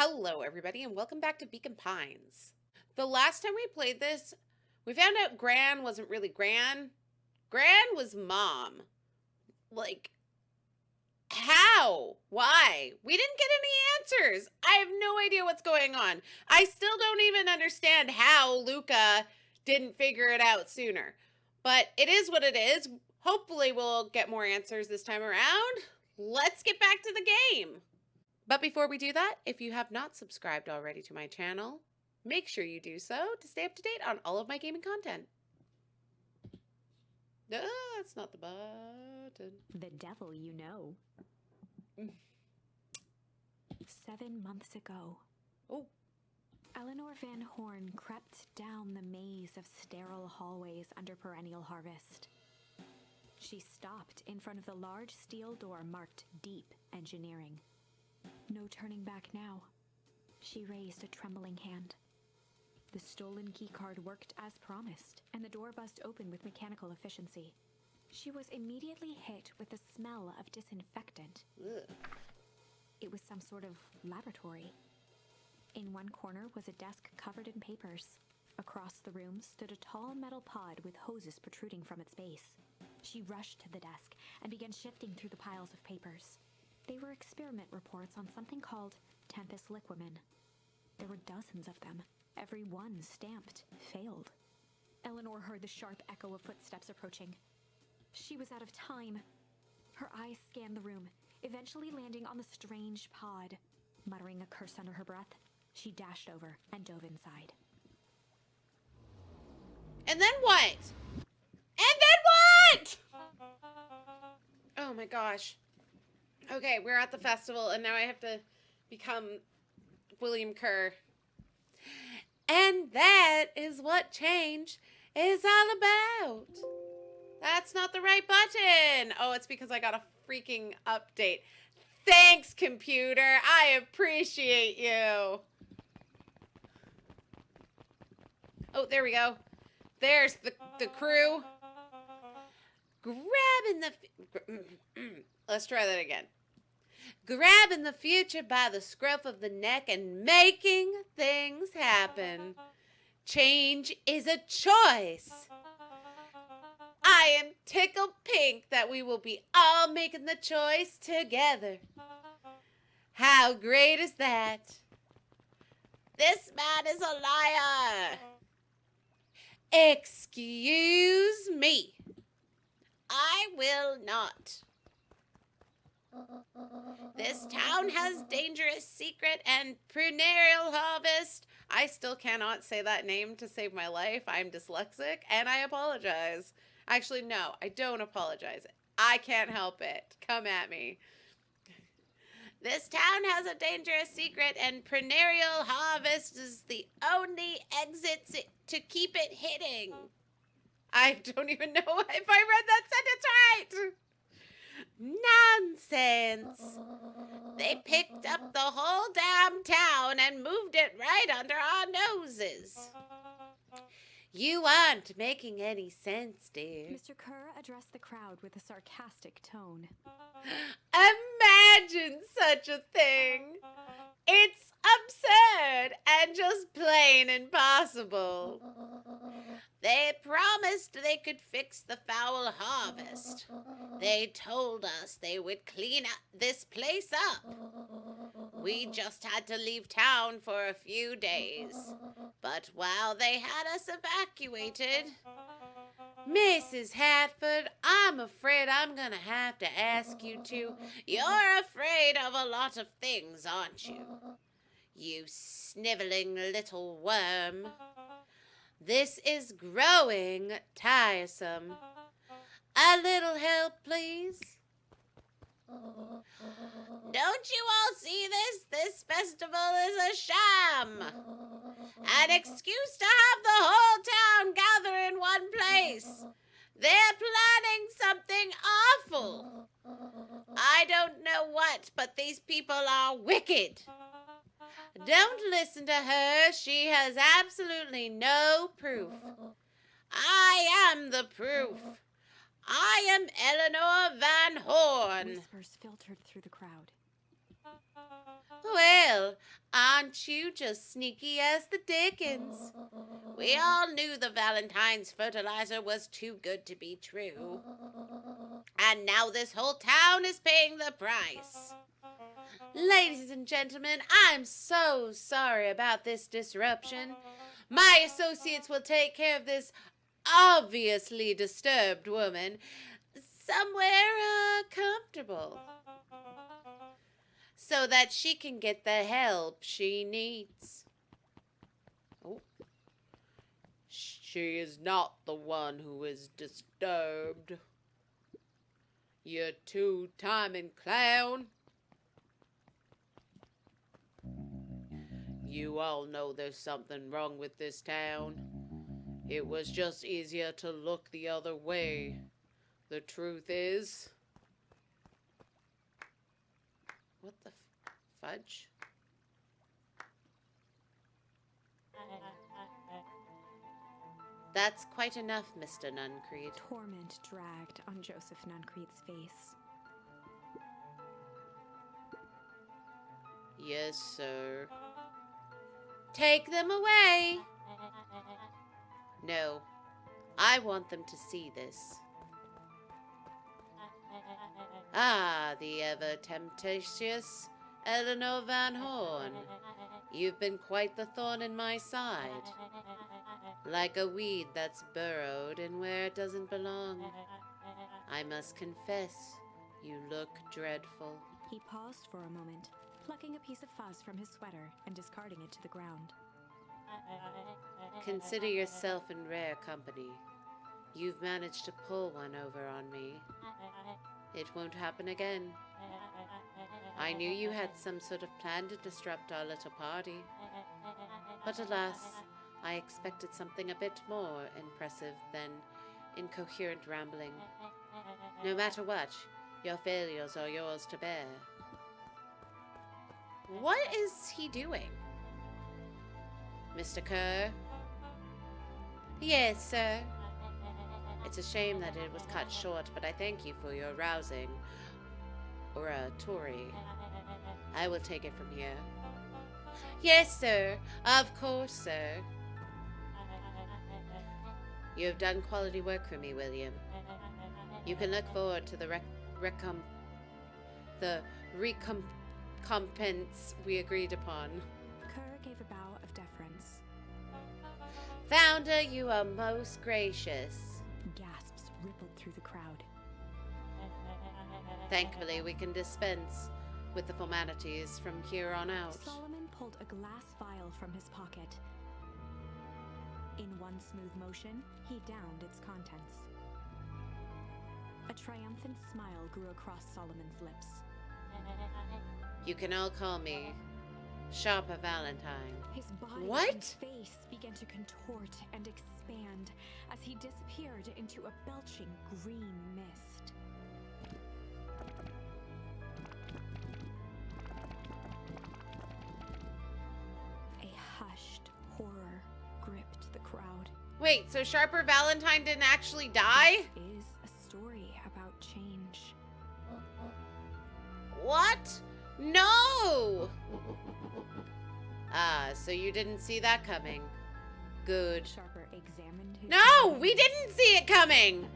Hello, everybody, and welcome back to Beacon Pines. The last time we played this, we found out Gran wasn't really Gran. Gran was Mom. Like, how? Why? We didn't get any answers. I have no idea what's going on. I still don't even understand how Luca didn't figure it out sooner. But it is what it is. Hopefully, we'll get more answers this time around. Let's get back to the game. But before we do that, if you have not subscribed already to my channel, make sure you do so to stay up to date on all of my gaming content. No, that's not the button. The devil you know. 7 months ago. Oh. Eleanor Van Horn crept down the maze of sterile hallways under perennial harvest. She stopped in front of the large steel door marked Deep Engineering. No turning back now. She raised a trembling hand. The stolen keycard worked as promised, and the door buzzed open with mechanical efficiency. She was immediately hit with the smell of disinfectant. Ugh. It was some sort of laboratory. In one corner was a desk covered in papers. Across the room stood a tall metal pod with hoses protruding from its base. She rushed to the desk and began shifting through the piles of papers. They were experiment reports on something called Tempus Liquamen. There were dozens of them, every one stamped failed. Eleanor heard the sharp echo of footsteps approaching. She was out of time. Her eyes scanned the room, eventually landing on the strange pod. Muttering a curse under her breath, she dashed over and dove inside. And then what? And then what? Oh my gosh. Okay, we're at the festival, and now I have to become William Kerr. And that is what change is all about. That's not the right button. Oh, it's because I got a freaking update. Thanks, computer. I appreciate you. Oh, there we go. There's the crew. Grabbing the... Let's try that again. Grabbing the future by the scruff of the neck and making things happen. Change is a choice. I am tickled pink that we will be all making the choice together. How great is that? This man is a liar. Excuse me. I will not. This town has dangerous secret and pruneal harvest. I still cannot say that name to save my life. I'm dyslexic and I apologize. Actually, no, I don't apologize. I can't help it. Come at me. This town has a dangerous secret and pruneal harvest is the only exit to keep it hitting. I don't even know if I read that sentence right. Nonsense. They picked up the whole damn town and moved it right under our noses. You aren't making any sense, dear. Mr. Kerr addressed the crowd with a sarcastic tone. Imagine such a thing. It's absurd and just plain impossible. They promised they could fix the foul harvest. They told us they would clean this place up. We just had to leave town for a few days. But while they had us evacuated... Mrs. Hatford, I'm afraid I'm gonna have to ask you to... You're afraid of a lot of things, aren't you? You sniveling little worm. This is growing tiresome. A little help, please? Don't you all see this? This festival is a sham. An excuse to have the whole town gather in one place. They're planning something awful. I don't know what, but these people are wicked. Don't listen to her. She has absolutely no proof. I am the proof. I am Eleanor Van Horn. Whispers filtered through the crowd. Well, I aren't you just sneaky as the dickens? We all knew the Valentine's fertilizer was too good to be true. And now this whole town is paying the price. Ladies and gentlemen, I'm so sorry about this disruption. My associates will take care of this obviously disturbed woman somewhere comfortable so that she can get the help she needs. Oh. She is not the one who is disturbed. You two-timing clown. You all know there's something wrong with this town. It was just easier to look the other way. The truth is... What the fudge? That's quite enough, Mr. Nuncreed. Torment dragged on Joseph Nuncreed's face. Yes, sir. Take them away. No, I want them to see this. Ah, the ever-temptatious Eleanor Van Horn. You've been quite the thorn in my side. Like a weed that's burrowed in where it doesn't belong. I must confess, you look dreadful. He paused for a moment, plucking a piece of fuzz from his sweater and discarding it to the ground. Consider yourself in rare company. You've managed to pull one over on me. It won't happen again. I knew you had some sort of plan to disrupt our little party. But alas, I expected something a bit more impressive than incoherent rambling. No matter what, your failures are yours to bear. What is he doing? Mr. Kerr? Yes, sir. It's a shame that it was cut short, but I thank you for your rousing oratory. I will take it from here. Yes, sir. Of course, sir. You have done quality work for me, William. You can look forward to the recompense we agreed upon. Kerr gave a bow of deference. Founder, you are most gracious. Gasps rippled through the crowd. Thankfully, we can dispense with the formalities from here on out. Solomon pulled a glass vial from his pocket. In one smooth motion, he downed its contents. A triumphant smile grew across Solomon's lips. You can all call me Sharper Valentine. His body and face began to contort and expand as he disappeared into a belching green mist. A hushed horror gripped the crowd. Wait, so Sharper Valentine didn't actually die? This is a story about change. What? No! Ah, so you didn't see that coming. Good. Sharper examined his... No, we didn't see it coming!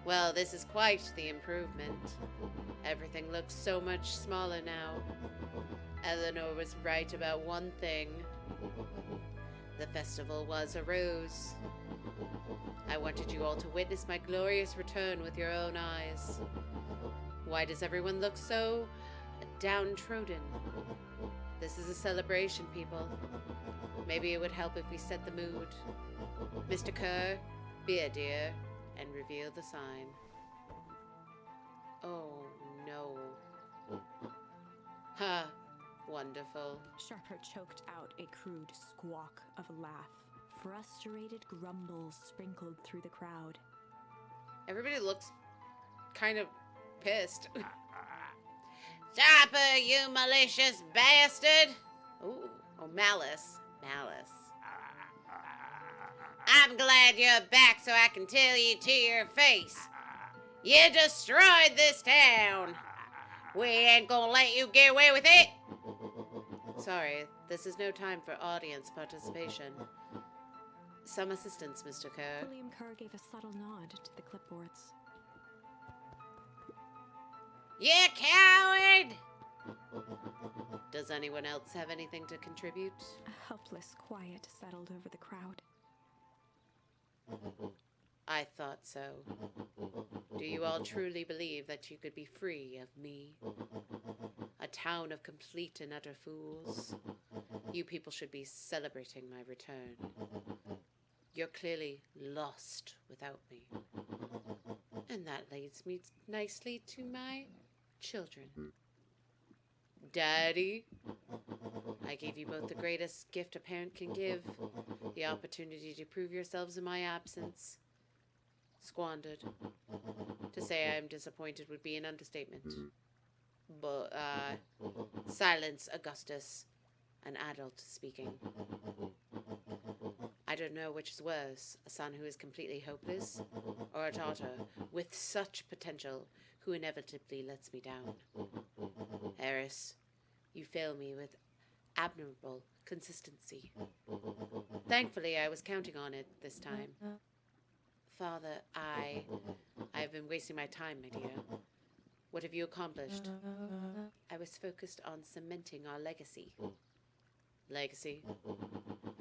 Well, this is quite the improvement. Everything looks so much smaller now. Eleanor was right about one thing. The festival was a ruse. I wanted you all to witness my glorious return with your own eyes. Why does everyone look so downtrodden? This is a celebration, people. Maybe it would help if we set the mood. Mr. Kerr, be a dear and reveal the sign. Oh, no. Ha! Wonderful. Sharper choked out a crude squawk of a laugh. Frustrated grumbles sprinkled through the crowd. Everybody looks kind of pissed. Sharper, you malicious bastard! Ooh, oh, malice. Malice. I'm glad you're back so I can tell you to your face. You destroyed this town. We ain't gonna let you get away with it. Sorry, this is no time for audience participation. Some assistance, Mr. Kerr. William Kerr gave a subtle nod to the clipboards. You coward! Does anyone else have anything to contribute? A helpless quiet settled over the crowd. I thought so. Do you all truly believe that you could be free of me? A town of complete and utter fools? You people should be celebrating my return. You're clearly lost without me. And that leads me nicely to my children. Daddy, I gave you both the greatest gift a parent can give, the opportunity to prove yourselves in my absence. Squandered. To say I am disappointed would be an understatement. But, silence, Augustus. An adult speaking. I don't know which is worse, a son who is completely hopeless, or a daughter with such potential who inevitably lets me down. Eris, you fail me with admirable consistency. Thankfully, I was counting on it this time. Father, I've been wasting my time, my dear. What have you accomplished? I was focused on cementing our legacy. Legacy?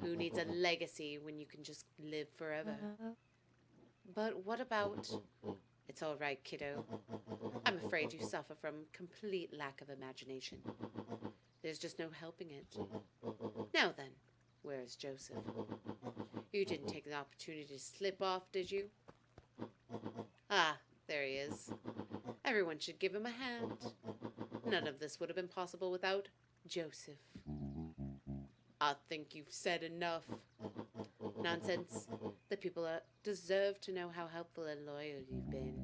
Who needs a legacy when you can just live forever? But what about... It's all right, kiddo. I'm afraid you suffer from complete lack of imagination. There's just no helping it. Now then, where's Joseph? You didn't take the opportunity to slip off, did you? Ah, there he is. Everyone should give him a hand. None of this would have been possible without Joseph. I think you've said enough. Nonsense. The people deserve to know how helpful and loyal you've been.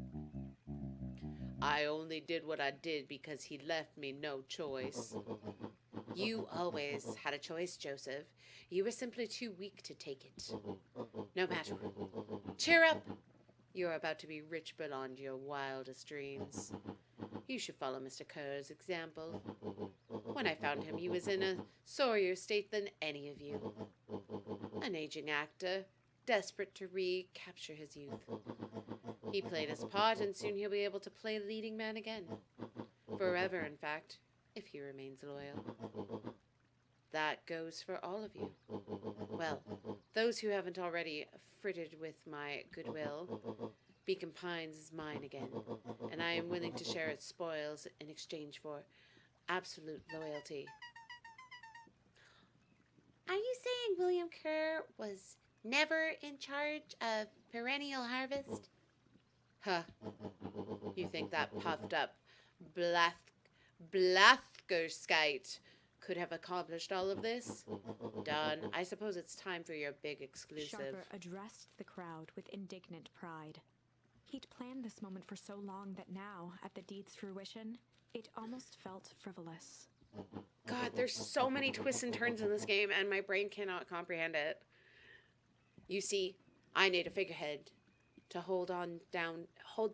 I only did what I did because he left me no choice. You always had a choice, Joseph. You were simply too weak to take it. No matter. Cheer up! You're about to be rich beyond your wildest dreams. You should follow Mr. Kerr's example. When I found him, he was in a sorrier state than any of you. An aging actor, desperate to recapture his youth. He played his part, and soon he'll be able to play leading man again. Forever, in fact, if he remains loyal. That goes for all of you. Well, those who haven't already frittered with my goodwill, Beacon Pines is mine again, and I am willing to share its spoils in exchange for absolute loyalty. Are you saying William Kerr was never in charge of Perennial Harvest? Huh. You think that puffed up Blathgerskite could have accomplished all of this? Done. I suppose it's time for your big exclusive. Sharper addressed the crowd with indignant pride. He'd planned this moment for so long that now, at the deed's fruition, it almost felt frivolous. God, there's so many twists and turns in this game, and my brain cannot comprehend it. You see, I need a figurehead to hold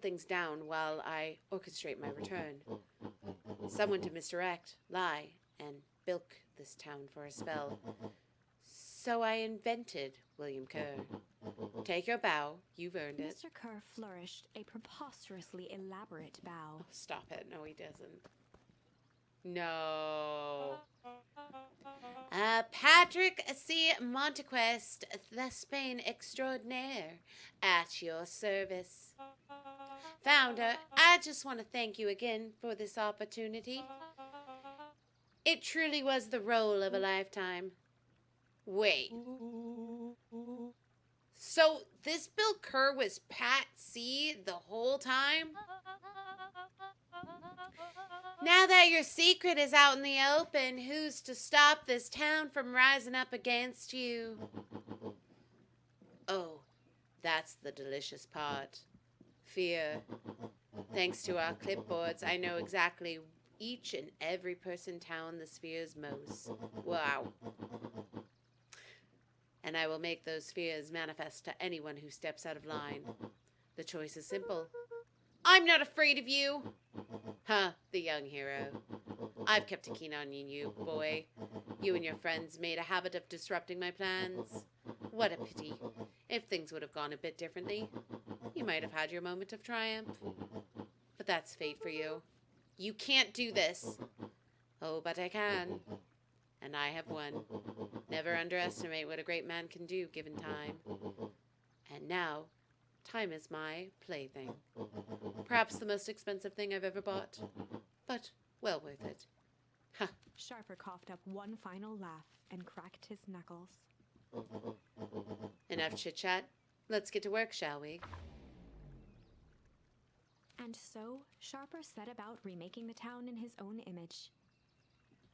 things down while I orchestrate my return. Someone to misdirect, lie, and bilk this town for a spell. So I invented William Kerr. Take your bow, you've earned it. Mr. Kerr flourished a preposterously elaborate bow. Oh, stop it. No, he doesn't. No. Patrick C. Montequest, Thespian extraordinaire, at your service. Founder, I just want to thank you again for this opportunity. It truly was the role of a lifetime. Wait. So this Bill Kerr was Pat C. the whole time? Now that your secret is out in the open, who's to stop this town from rising up against you? Oh, that's the delicious part. Fear. Thanks to our clipboards, I know exactly each and every person town this fears most. Wow. And I will make those fears manifest to anyone who steps out of line. The choice is simple. I'm not afraid of you. Huh, the young hero. I've kept a keen eye on you, boy. You and your friends made a habit of disrupting my plans. What a pity. If things would have gone a bit differently, you might have had your moment of triumph. But that's fate for you. You can't do this. Oh, but I can. And I have won. Never underestimate what a great man can do given time. And now, time is my plaything. Perhaps the most expensive thing I've ever bought, but well worth it. Ha! Sharper coughed up one final laugh and cracked his knuckles. Enough chit-chat. Let's get to work, shall we? And so, Sharper set about remaking the town in his own image.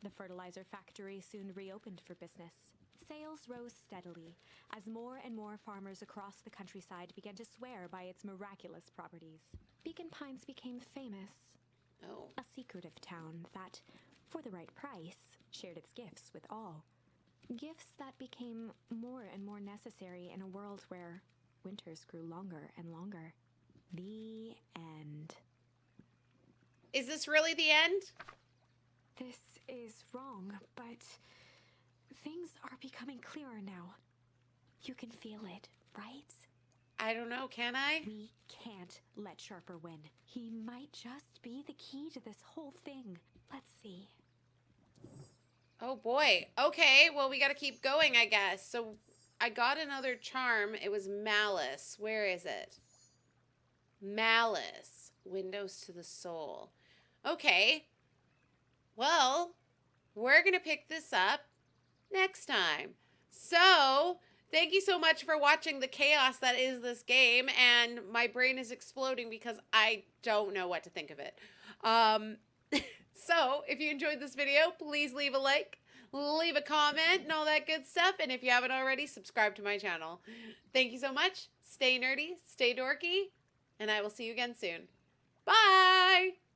The fertilizer factory soon reopened for business. Sales rose steadily as more and more farmers across the countryside began to swear by its miraculous properties. Beacon Pines became famous, Oh. a secretive town that, for the right price, shared its gifts with all. Gifts that became more and more necessary in a world where winters grew longer and longer. The end. Is this really the end? This is wrong, but things are becoming clearer now. You can feel it, right? I don't know, can I? We can't let Sharper win. He might just be the key to this whole thing. Let's see. Oh boy. Okay, well we gotta keep going, I guess. So I got another charm. It was Malice. Where is it? Malice. Windows to the soul. Okay. Well, we're gonna pick this up next time. So, thank you so much for watching the chaos that is this game, and my brain is exploding because I don't know what to think of it. So, if you enjoyed this video, please leave a like, leave a comment, and all that good stuff. And if you haven't already, subscribe to my channel. Thank you so much. Stay nerdy, stay dorky, and I will see you again soon. Bye!